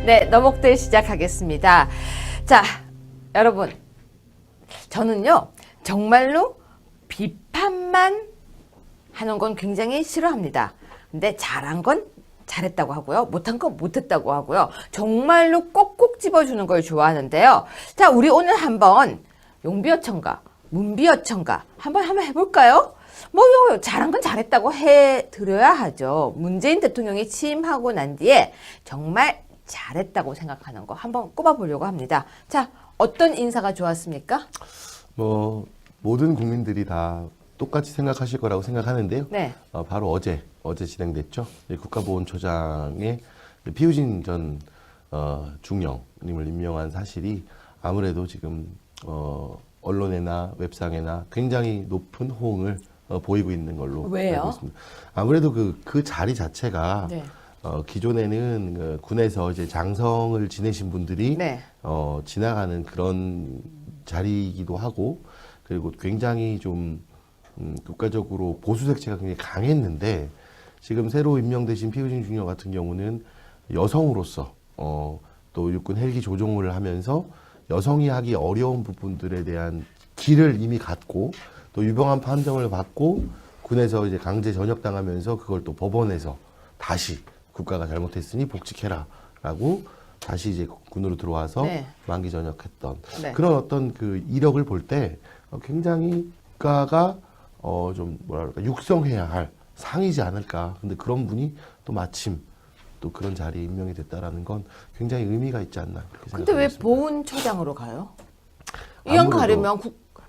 네, 너목들 시작하겠습니다. 자, 여러분, 저는요, 정말로 비판만 하는 건 굉장히 싫어합니다. 근데 잘한 건 잘했다고 하고요. 못한 건 못했다고 하고요. 정말로 꼭꼭 집어주는 걸 좋아하는데요. 자, 우리 오늘 한번 용비어천가, 문비어천가 한번 해볼까요? 뭐 잘한 건 잘했다고 해드려야 하죠. 문재인 대통령이 취임하고 난 뒤에 정말 잘했다고 생각하는 거 한번 꼽아보려고 합니다. 자, 어떤 인사가 좋았습니까? 뭐 모든 국민들이 다 똑같이 생각하실 거라고 생각하는데요. 네. 바로 어제 진행됐죠. 국가보훈처장의 피우진 전 중령님을 임명한 사실이 아무래도 지금 언론이나 웹상에나 굉장히 높은 호응을 보이고 있는 걸로 왜요? 알고 있습니다. 아무래도 그 자리 자체가 네. 기존에는 그 군에서 이제 장성을 지내신 분들이 네. 지나가는 그런 자리이기도 하고, 그리고 굉장히 좀 국가적으로 보수 색채가 굉장히 강했는데, 지금 새로 임명되신 피우진 중령 같은 경우는 여성으로서 또 육군 헬기 조종을 하면서 여성이 하기 어려운 부분들에 대한 길을 이미 갔고, 또 유병한 판정을 받고 군에서 이제 강제 전역당하면서 그걸 또 법원에서 다시 국가가 잘못했으니 복직해라라고 다시 이제 군으로 들어와서 네. 만기 전역했던 네. 그런 어떤 그 이력을 볼 때 굉장히 국가가 좀 뭐랄까 육성해야 할 상이지 않을까. 근데 그런 분이 또 마침 또 그런 자리에 임명이 됐다라는 건 굉장히 의미가 있지 않나 그렇게 근데 왜 생각합니다. 보훈처장으로 가요? 이왕 아무래도- 가려면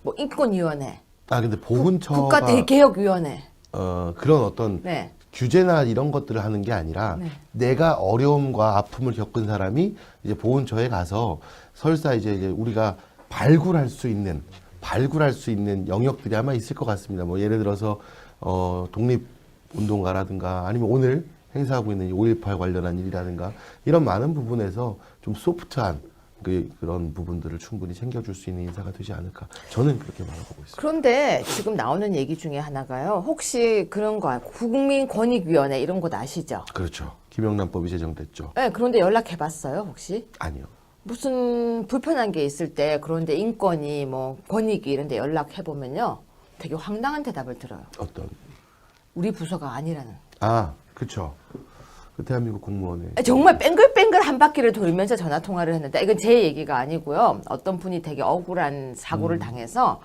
뭐 인권위원회, 근데 보훈처가 국가대개혁위원회. 그런 어떤 네. 규제나 이런 것들을 하는 게 아니라 네. 내가 어려움과 아픔을 겪은 사람이 이제 보훈처에 가서 설사 이제 우리가 발굴할 수 있는 영역들이 아마 있을 것 같습니다. 뭐 예를 들어서 독립운동가라든가 아니면 오늘 행사하고 있는 5.18 관련한 일이라든가 이런 많은 부분에서 좀 소프트한 그런 부분들을 충분히 챙겨줄 수 있는 인사가 되지 않을까. 저는 그렇게 바라보고 있습니다. 그런데 지금 나오는 얘기 중에 하나가요. 혹시 그런 거 국민권익위원회 이런 곳 아시죠? 그렇죠. 김영란법이 제정됐죠. 네, 그런데 연락해봤어요, 혹시? 아니요. 무슨 불편한 게 있을 때 그런데 인권이 뭐 권익위 이런 데 연락해보면요. 되게 황당한 대답을 들어요. 어떤? 우리 부서가 아니라는. 그렇죠. 그 대한민국 공무원의 정말 뺑글뺑글 한 바퀴를 돌면서 전화 통화를 했는데 이건 제 얘기가 아니고요. 어떤 분이 되게 억울한 사고를 당해서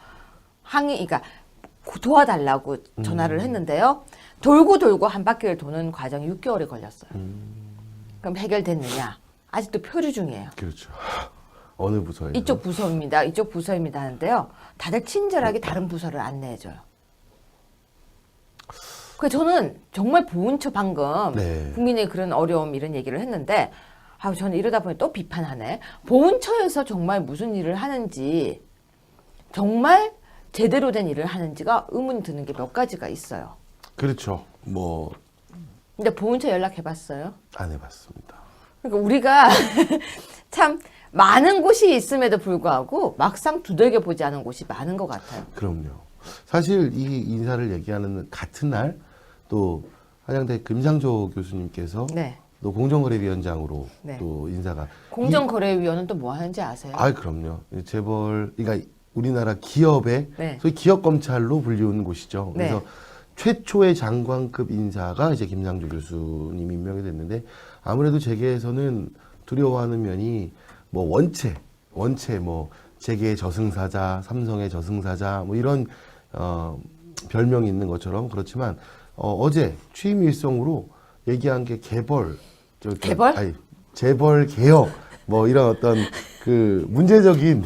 그러니까 도와달라고 전화를 했는데요. 돌고 한 바퀴를 도는 과정이 6개월이 걸렸어요. 그럼 해결됐느냐? 아직도 표류 중이에요. 그렇죠. 어느 부서에서? 이쪽 부서입니다 하는데요. 다들 친절하게 다른 부서를 안내해줘요. 그래서 저는 정말 보훈처 방금 네. 국민의 그런 어려움 이런 얘기를 했는데 저는 이러다 보니 또 비판하네. 보훈처에서 정말 무슨 일을 하는지 정말 제대로 된 일을 하는지가 의문이 드는 게 몇 가지가 있어요. 그렇죠. 뭐 근데 보훈처 연락해봤어요? 안 해봤습니다. 그러니까 우리가 참 많은 곳이 있음에도 불구하고 막상 두들겨 보지 않은 곳이 많은 것 같아요. 그럼요. 사실 이 인사를 얘기하는 같은 날 또 한양대 김상조 교수님께서 네. 또 공정거래위원장으로 네. 또 인사가 공정거래위원회는 또 뭐 하는지 아세요? 그럼요. 재벌 그러니까 우리나라 기업의 네. 소위 기업 검찰로 불리우는 곳이죠. 그래서 네. 최초의 장관급 인사가 이제 김상조 교수님이 임명이 됐는데 아무래도 재계에서는 두려워하는 면이 뭐 원체 뭐 재계의 저승사자, 삼성의 저승사자 뭐 이런 별명이 있는 것처럼 그렇지만 어제 취임 일성으로 얘기한 게 재벌 개혁 뭐 이런 어떤 그 문제적인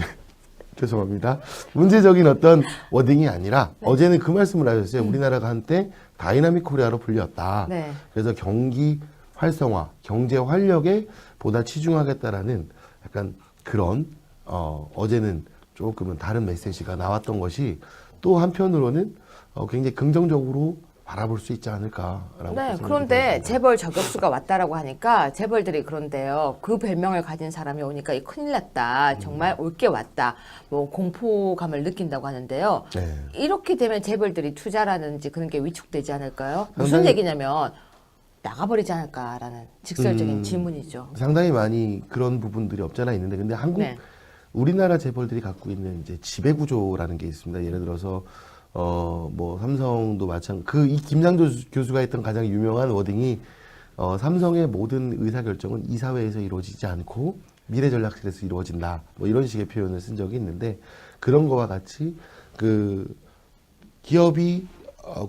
죄송합니다. 문제적인 어떤 워딩이 아니라 어제는 그 말씀을 하셨어요. 우리나라가 한때 다이나믹 코리아로 불렸다. 네. 그래서 경기 활성화, 경제 활력에 보다 치중하겠다라는 약간 그런 어제는 조금은 다른 메시지가 나왔던 것이 또 한편으로는 굉장히 긍정적으로 바라볼 수 있지 않을까라고. 네, 그런데 재벌 저격수가 왔다라고 하니까 재벌들이 그런데요. 그 별명을 가진 사람이 오니까 이 큰일 났다. 정말 올 게 왔다. 뭐 공포감을 느낀다고 하는데요. 네. 이렇게 되면 재벌들이 투자라든지 그런 게 위축되지 않을까요? 무슨 상당히- 얘기냐면 나가버리지 않을까라는 직설적인 질문이죠. 상당히 많이 그런 부분들이 없잖아 있는데 근데 네. 우리나라 재벌들이 갖고 있는 이제 지배 구조라는 게 있습니다. 예를 들어서 뭐 삼성도 이 김상조 교수가 했던 가장 유명한 워딩이 삼성의 모든 의사 결정은 이사회에서 이루어지지 않고 미래전략실에서 이루어진다. 뭐 이런 식의 표현을 쓴 적이 있는데 그런 거와 같이 그 기업이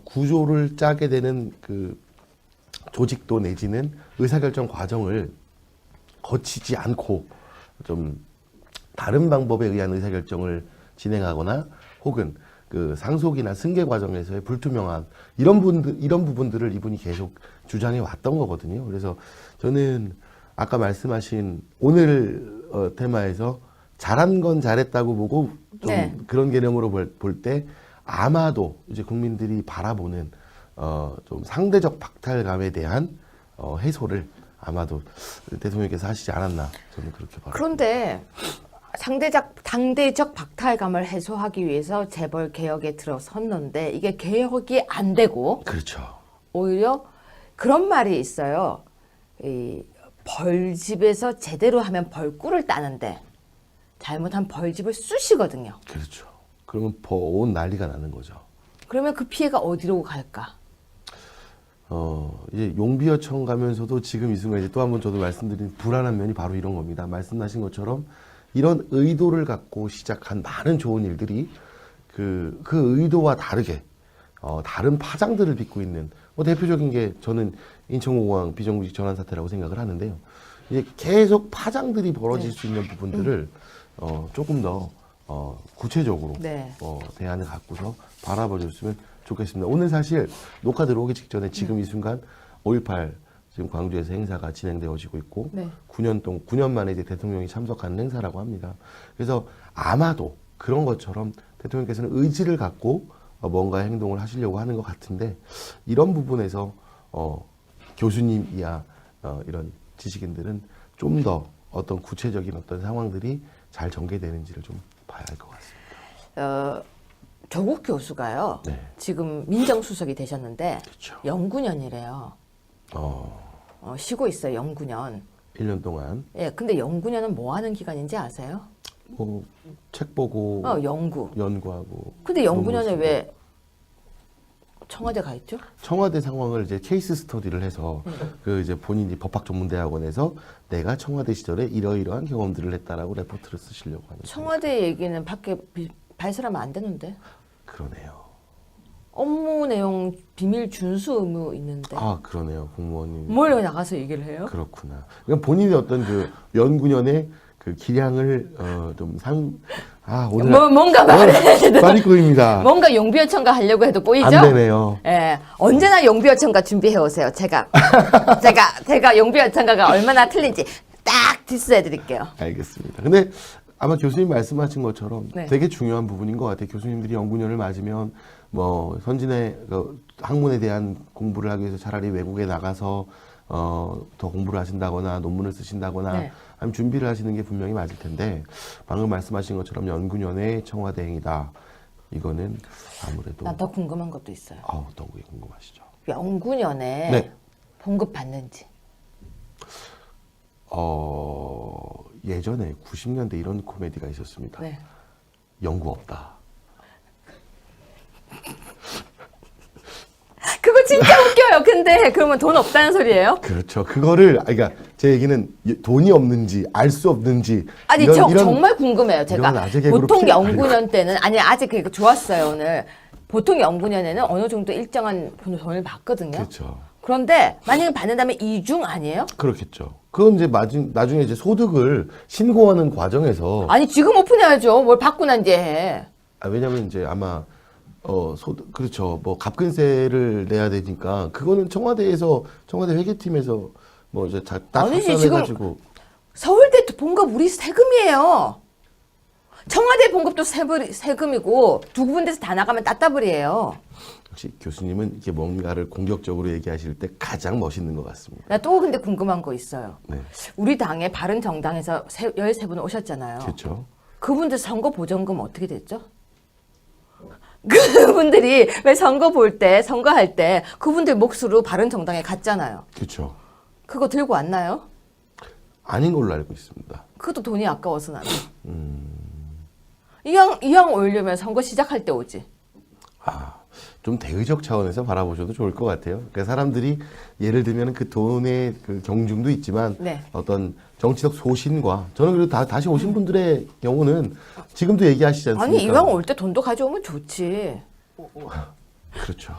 구조를 짜게 되는 그 조직도 내지는 의사결정 과정을 거치지 않고 좀 다른 방법에 의한 의사결정을 진행하거나 혹은 그 상속이나 승계 과정에서의 불투명한 이런 부분들을 이분이 계속 주장해 왔던 거거든요. 그래서 저는 아까 말씀하신 오늘 테마에서 잘한 건 잘했다고 보고 좀 네. 그런 개념으로 볼 때 아마도 이제 국민들이 바라보는 좀 상대적 박탈감에 대한 해소를 아마도 대통령께서 하시지 않았나 저는 그렇게 봐요. 그런데 당대적 박탈감을 해소하기 위해서 재벌 개혁에 들어섰는데 이게 개혁이 안 되고 그렇죠. 오히려 그런 말이 있어요. 이 벌집에서 제대로 하면 벌꿀을 따는데 잘못한 벌집을 쑤시거든요. 그렇죠. 그러면 온 난리가 나는 거죠. 그러면 그 피해가 어디로 갈까? 이제 용비어청 가면서도 지금 이 순간 이제 또 한 번 저도 말씀드린 불안한 면이 바로 이런 겁니다. 말씀하신 것처럼 이런 의도를 갖고 시작한 많은 좋은 일들이 그 의도와 다르게 다른 파장들을 빚고 있는 대표적인 게 저는 인천공항 비정규직 전환 사태라고 생각을 하는데요. 이제 계속 파장들이 벌어질 수 있는 부분들을 조금 더 구체적으로 네. 대안을 갖고서 바라봐줬으면 좋겠습니다. 오늘 사실 녹화 들어오기 직전에 지금 이 순간 5.18 지금 광주에서 행사가 진행되어지고 있고 네. 9년 만에 이제 대통령이 참석하는 행사라고 합니다. 그래서 아마도 그런 것처럼 대통령께서는 의지를 갖고 뭔가 행동을 하시려고 하는 것 같은데 이런 부분에서 교수님이야 이런 지식인들은 좀 더 어떤 구체적인 어떤 상황들이 잘 전개되는지를 좀 봐야 할 것 같습니다. 조국 교수가요. 네. 지금 민정수석이 되셨는데 그렇죠. 연구년이래요. 쉬고 있어요. 연구년. 1년 동안 예, 근데 연구년은 뭐 하는 기간인지 아세요? 뭐 책 보고 연구. 연구하고 근데 연구년에 논문 왜 청와대 가 있죠? 청와대 상황을 이제 케이스 스터디를 해서 그 이제 본인이 법학전문대학원에서 내가 청와대 시절에 이러이러한 경험들을 했다라고 레포트를 쓰시려고 하는 청와대 얘기는 밖에 발설하면 안 되는데. 그러네요. 업무 내용 비밀 준수 의무 있는데 아 그러네요. 공무원님 뭘 나가서 얘기를 해요? 그렇구나. 그러니까 본인의 어떤 그 연구년의 그 기량을 오늘 뭔가 말해야 되나? 말이 꼬입니다. 뭔가 용비어천가 하려고 해도 꼬이죠? 안 되네요. 예, 언제나 용비어천가 준비해 오세요. 제가 용비어천가가 얼마나 틀린지 딱 디스해 드릴게요. 알겠습니다. 근데 아마 교수님 말씀하신 것처럼 네. 되게 중요한 부분인 것 같아요. 교수님들이 연구년을 맞으면 뭐 선진의 학문에 대한 공부를 하기 위해서 차라리 외국에 나가서 더 공부를 하신다거나 논문을 쓰신다거나 네. 아니면 준비를 하시는 게 분명히 맞을 텐데 방금 말씀하신 것처럼 연구년의 청와대 행위다. 이거는 아무래도 나 더 궁금한 것도 있어요. 어떤 게 궁금하시죠? 연구년에 네. 봉급 받는지. 예전에 90년대 이런 코미디가 있었습니다. 네. 연구 없다. 그거 진짜 웃겨요. 근데 그러면 돈 없다는 소리예요? 그렇죠. 그러니까 제 얘기는 돈이 없는지 알 수 없는지 아니 정말 궁금해요. 이런 제가 아재 개그로 보통 피해- 연구년 때는 아직 그게 좋았어요. 오늘 보통 연구년에는 어느 정도 일정한 돈을 받거든요. 그렇죠. 그런데 만약에 받는다면 이중 아니에요? 그렇겠죠. 그건 이제 나중에 이제 소득을 신고하는 과정에서 아니 지금 오픈해야죠. 뭘 받고 난 뒤에 해. 왜냐면 이제 아마 소득 그렇죠. 뭐 갑근세를 내야 되니까 그거는 청와대 회계팀에서 뭐 이제 딱 아니지, 합산해가지고 서울대 봉급 우리 세금이에요. 청와대 봉급도 세금이고 두 군데서 다 나가면 따따블이에요. 역시 교수님은 이렇게 뭔가를 공격적으로 얘기하실 때 가장 멋있는 것 같습니다. 나 또 근데 궁금한 거 있어요. 네, 우리 당의 바른정당에서 13분 오셨잖아요. 그렇죠. 그분들 선거 보전금 어떻게 됐죠? 그분들이 왜 선거 볼 때, 선거할 때 그분들 몫으로 바른정당에 갔잖아요. 그렇죠. 그거 들고 왔나요? 아닌 걸로 알고 있습니다. 그것도 돈이 아까워서 나는. 이왕 오려면 선거 시작할 때 오지. 좀 대의적 차원에서 바라보셔도 좋을 것 같아요. 그러니까 사람들이 예를 들면 그 돈의 그 경중도 있지만 네. 어떤 정치적 소신과 저는 그래도 다시 오신 분들의 경우는 지금도 얘기하시지 않습니까? 아니 이왕 올 때 돈도 가져오면 좋지. 그렇죠.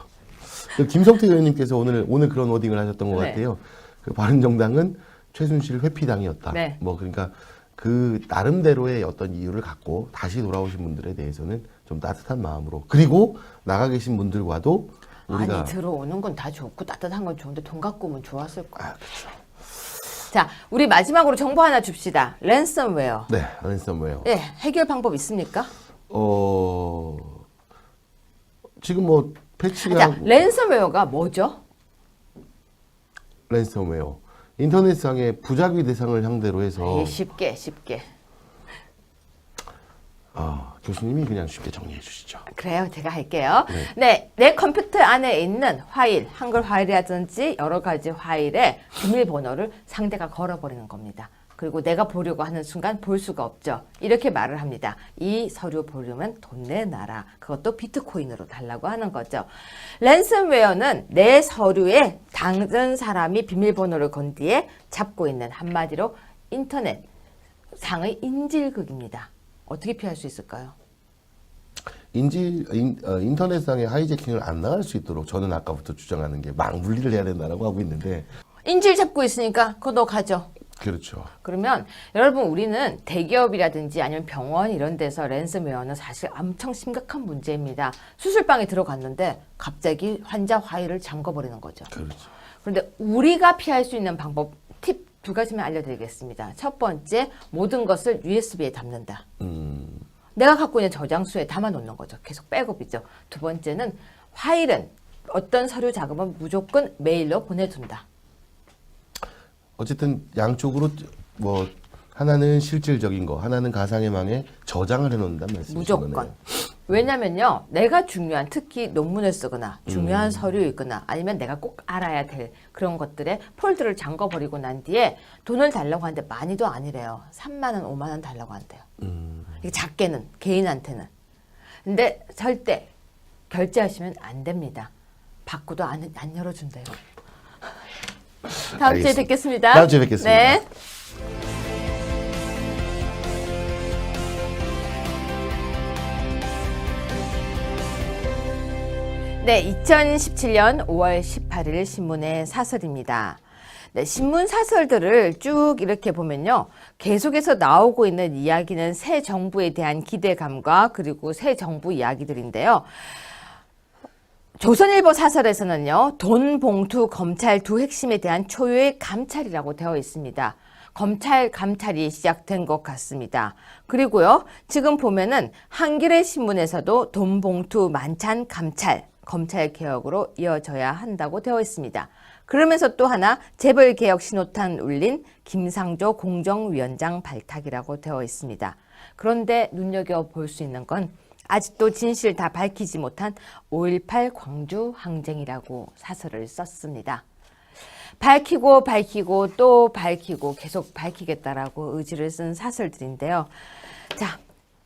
그 김성태 의원님께서 오늘 그런 워딩을 하셨던 것 네. 같아요. 그 바른정당은 최순실 회피당이었다. 네. 뭐 그러니까 그 나름대로의 어떤 이유를 갖고 다시 돌아오신 분들에 대해서는 좀 따뜻한 마음으로 그리고 나가 계신 분들과도 우리가 아니 들어오는 건 다 좋고 따뜻한 건 좋은데 돈 갖고 오면 좋았을 거야. 그렇죠. 자, 우리 마지막으로 정보 하나 줍시다. 랜섬웨어. 네, 랜섬웨어. 예, 해결 방법 있습니까? 지금 뭐 패치가 자, 랜섬웨어가 뭐죠? 랜섬웨어 인터넷상의 부작위 대상을 상대로 해서 쉽게. 교수님이 그냥 쉽게 정리해 주시죠. 그래요, 제가 할게요. 네, 내 컴퓨터 안에 있는 파일, 한글 파일이라든지 여러 가지 파일에 비밀번호를 상대가 걸어버리는 겁니다. 그리고 내가 보려고 하는 순간 볼 수가 없죠. 이렇게 말을 합니다. 이 서류 보려면 돈 내놔라. 그것도 비트코인으로 달라고 하는 거죠. 랜섬웨어는 내 서류에 다른 사람이 비밀번호를 건 뒤에 잡고 있는 한마디로 인터넷 상의 인질극입니다. 어떻게 피할 수 있을까요? 인터넷상의 하이제킹을 안 나갈 수 있도록 저는 아까부터 주장하는 게 망분리를 해야 된다고 하고 있는데 인질 잡고 있으니까 그거 너 가져. 그렇죠. 그러면 여러분 우리는 대기업이라든지 아니면 병원 이런 데서 랜섬웨어는 사실 엄청 심각한 문제입니다. 수술방에 들어갔는데 갑자기 환자 파일을 잠궈버리는 거죠. 그렇죠. 그런데 우리가 피할 수 있는 방법 팁 2가지만 알려드리겠습니다. 첫 번째, 모든 것을 USB에 담는다. 내가 갖고 있는 저장소에 담아놓는 거죠. 계속 백업이죠. 두 번째는 파일은 어떤 서류 작업은 무조건 메일로 보내둔다. 어쨌든 양쪽으로 뭐 하나는 실질적인 거, 하나는 가상의 망에 저장을 해놓는다는 말씀이신 무조건. 거네요. 왜냐면요, 내가 중요한, 특히 논문을 쓰거나 중요한 서류 읽거나 아니면 내가 꼭 알아야 될 그런 것들에 폴더를 잠궈버리고 난 뒤에 돈을 달라고 하는데 많이도 아니래요. 3만 원, 5만 원 달라고 한대요. 이게 작게는, 개인한테는. 근데 절대 결제하시면 안 됩니다. 받고도 안 열어준대요. 다음 주에 알겠습니다. 뵙겠습니다. 다음 주에 뵙겠습니다. 네. 네, 2017년 5월 18일 신문의 사설입니다. 네, 신문 사설들을 쭉 이렇게 보면요. 계속해서 나오고 있는 이야기는 새 정부에 대한 기대감과 그리고 새 정부 이야기들인데요. 조선일보 사설에서는요. 돈, 봉투, 검찰 두 핵심에 대한 초유의 감찰이라고 되어 있습니다. 검찰 감찰이 시작된 것 같습니다. 그리고요. 지금 보면은 한겨레 신문에서도 돈, 봉투, 만찬, 감찰, 검찰 개혁으로 이어져야 한다고 되어 있습니다. 그러면서 또 하나 재벌 개혁 신호탄 울린 김상조 공정위원장 발탁이라고 되어 있습니다. 그런데 눈여겨볼 수 있는 건 아직도 진실 다 밝히지 못한 5.18 광주 항쟁이라고 사설을 썼습니다. 밝히고 또 밝히고 계속 밝히겠다라고 의지를 쓴 사설들인데요. 자,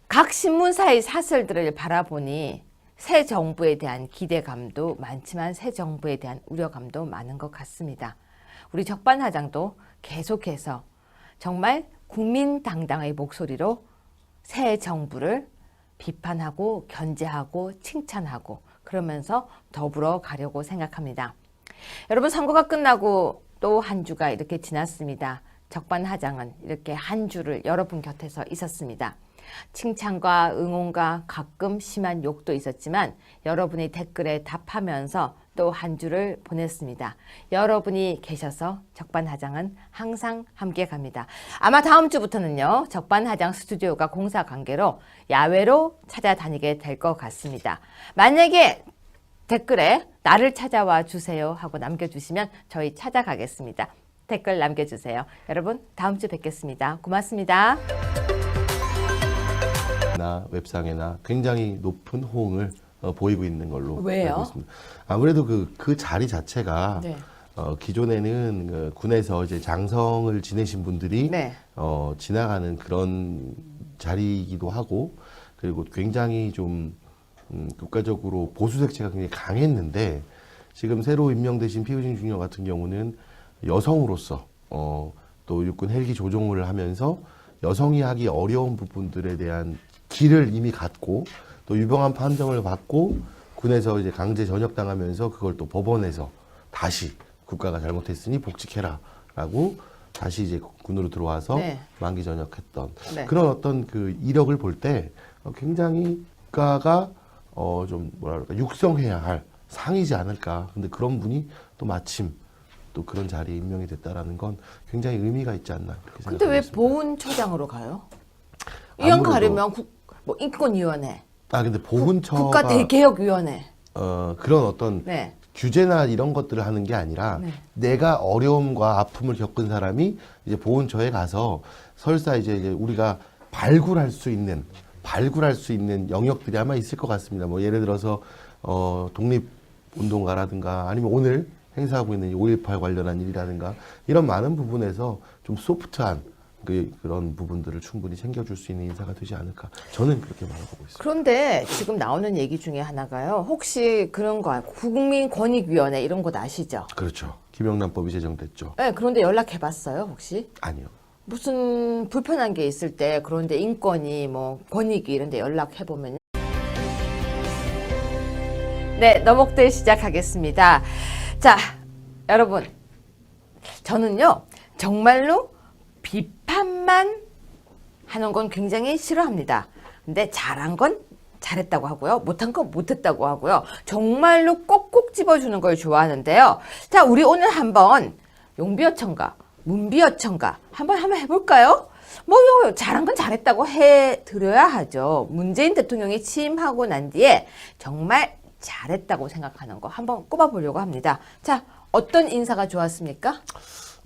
각 신문사의 사설들을 바라보니 새 정부에 대한 기대감도 많지만 새 정부에 대한 우려감도 많은 것 같습니다. 우리 적반하장도 계속해서 정말 국민당당의 목소리로 새 정부를 비판하고 견제하고 칭찬하고 그러면서 더불어 가려고 생각합니다. 여러분 선거가 끝나고 또 한 주가 이렇게 지났습니다. 적반하장은 이렇게 한 주를 여러분 곁에서 있었습니다. 칭찬과 응원과 가끔 심한 욕도 있었지만 여러분이 댓글에 답하면서 또 한 주를 보냈습니다. 여러분이 계셔서 적반하장은 항상 함께 갑니다. 아마 다음 주부터는요. 적반하장 스튜디오가 공사 관계로 야외로 찾아다니게 될 것 같습니다. 만약에 댓글에 나를 찾아와 주세요 하고 남겨주시면 저희 찾아가겠습니다. 댓글 남겨주세요. 여러분 다음 주 뵙겠습니다. 고맙습니다. 나 웹상에나 굉장히 높은 호응을 보이고 있는 걸로 왜요? 알고 있습니다. 아무래도 그 자리 자체가 네. 기존에는 군에서 이제 장성을 지내신 분들이 네. 지나가는 그런 자리이기도 하고, 그리고 굉장히 좀 국가적으로 보수 색채가 굉장히 강했는데, 지금 새로 임명되신 피우징 중령 같은 경우는 여성으로서 또 육군 헬기 조종을 하면서 여성이 하기 어려운 부분들에 대한 길을 이미 갔고, 또 유병한 판정을 받고 군에서 이제 강제 전역당하면서 그걸 또 법원에서 다시 국가가 잘못했으니 복직해라라고 다시 이제 군으로 들어와서 네. 만기 전역했던 네. 그런 어떤 그 이력을 볼 때 굉장히 국가가 좀 뭐랄까 육성해야 할 상이지 않을까. 근데 그런 분이 또 마침 또 그런 자리에 임명이 됐다라는 건 굉장히 의미가 있지 않나 그렇게 근데 왜 생각합니다. 보훈처장으로 가요? 이왕 아무래도- 가려면 뭐 인권위원회, 근데 보훈처가 국가 대개혁위원회. 그런 어떤 네. 규제나 이런 것들을 하는 게 아니라 네. 내가 어려움과 아픔을 겪은 사람이 이제 보훈처에 가서 설사 이제 우리가 발굴할 수 있는 영역들이 아마 있을 것 같습니다. 뭐 예를 들어서 독립운동가라든가 아니면 오늘 행사하고 있는 5.18 관련한 일이라든가 이런 많은 부분에서 좀 소프트한 그런 부분들을 충분히 챙겨줄 수 있는 인사가 되지 않을까. 저는 그렇게 바라보고 있습니다. 그런데 지금 나오는 얘기 중에 하나가요. 혹시 그런 거 국민권익위원회 이런 곳 아시죠? 그렇죠. 김영란법이 제정됐죠. 네. 그런데 연락해봤어요 혹시? 아니요. 무슨 불편한 게 있을 때 그런데 인권이 뭐 권익위 이런 데 연락해보면 네, 너목들 시작하겠습니다. 자, 여러분 저는요 정말로 비판만 하는 건 굉장히 싫어합니다. 근데 잘한 건 잘했다고 하고요. 못한 건 못했다고 하고요. 정말로 꼭꼭 집어주는 걸 좋아하는데요. 자, 우리 오늘 한번 용비어천가 문비어천가 한번 해볼까요? 뭐 잘한 건 잘했다고 해드려야 하죠. 문재인 대통령이 취임하고 난 뒤에 정말 잘했다고 생각하는 거 한번 꼽아보려고 합니다. 자, 어떤 인사가 좋았습니까?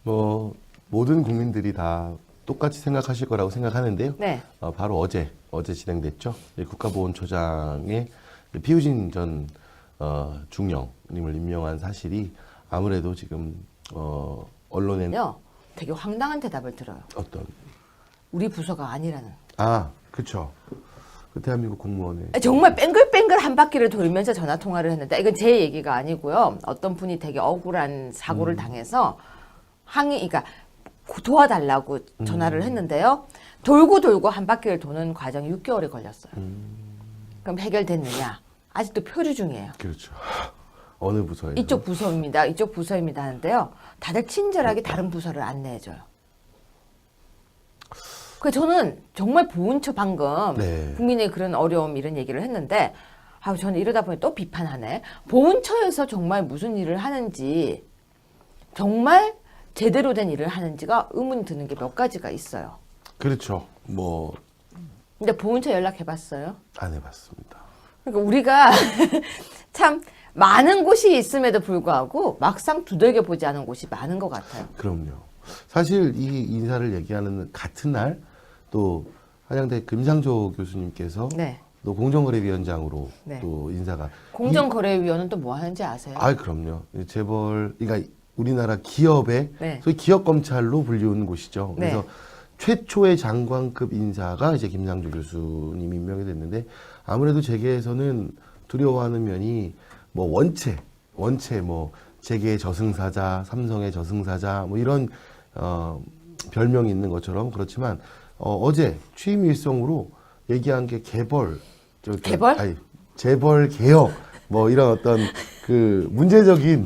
뭐 모든 국민들이 다 똑같이 생각하실 거라고 생각하는데요. 네. 바로 어제 진행됐죠. 국가보훈처장의 피우진 전 중령님을 임명한 사실이 아무래도 지금 언론에는 요, 되게 황당한 대답을 들어요. 어떤 우리 부서가 아니라는. 그렇죠. 그 대한민국 공무원의 정말 뺑글뺑글 한 바퀴를 돌면서 전화 통화를 했는데 이건 제 얘기가 아니고요. 어떤 분이 되게 억울한 사고를 당해서 그러니까 도와달라고 전화를 했는데요. 돌고 한 바퀴를 도는 과정이 6개월이 걸렸어요. 그럼 해결됐느냐? 아직도 표류 중이에요. 그렇죠. 어느 부서에 이쪽 부서입니다. 이쪽 부서입니다 하는데요. 다들 친절하게 다른 부서를 안내해줘요. 그래서 저는 정말 보훈처 방금 네. 국민의 그런 어려움 이런 얘기를 했는데 저는 이러다 보니 또 비판하네. 보훈처에서 정말 무슨 일을 하는지 정말 제대로 된 일을 하는지가 의문이 드는 게 몇 가지가 있어요. 그렇죠. 뭐 근데 보훈처 연락해봤어요? 안 해봤습니다. 그러니까 우리가 참 많은 곳이 있음에도 불구하고 막상 두들겨 보지 않은 곳이 많은 것 같아요. 그럼요. 사실 이 인사를 얘기하는 같은 날 또 한양대 금상조 교수님께서 네. 또 공정거래위원장으로 네. 또 인사가 공정거래위원회는 또 뭐 하는지 아세요? 그럼요. 재벌 그러니까 우리나라 기업의 네. 소위 기업 검찰로 불리우는 곳이죠. 네. 그래서 최초의 장관급 인사가 이제 김상조 교수님이 임명이 됐는데 아무래도 재계에서는 두려워하는 면이 뭐 원체 뭐 재계의 저승사자, 삼성의 저승사자 뭐 이런 별명이 있는 것처럼 그렇지만 어제 취임 일성으로 얘기한 게 개벌 재벌 개혁 뭐 이런 어떤 그 문제적인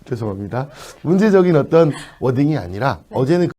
죄송합니다. 문제적인 어떤 워딩이 아니라 어제는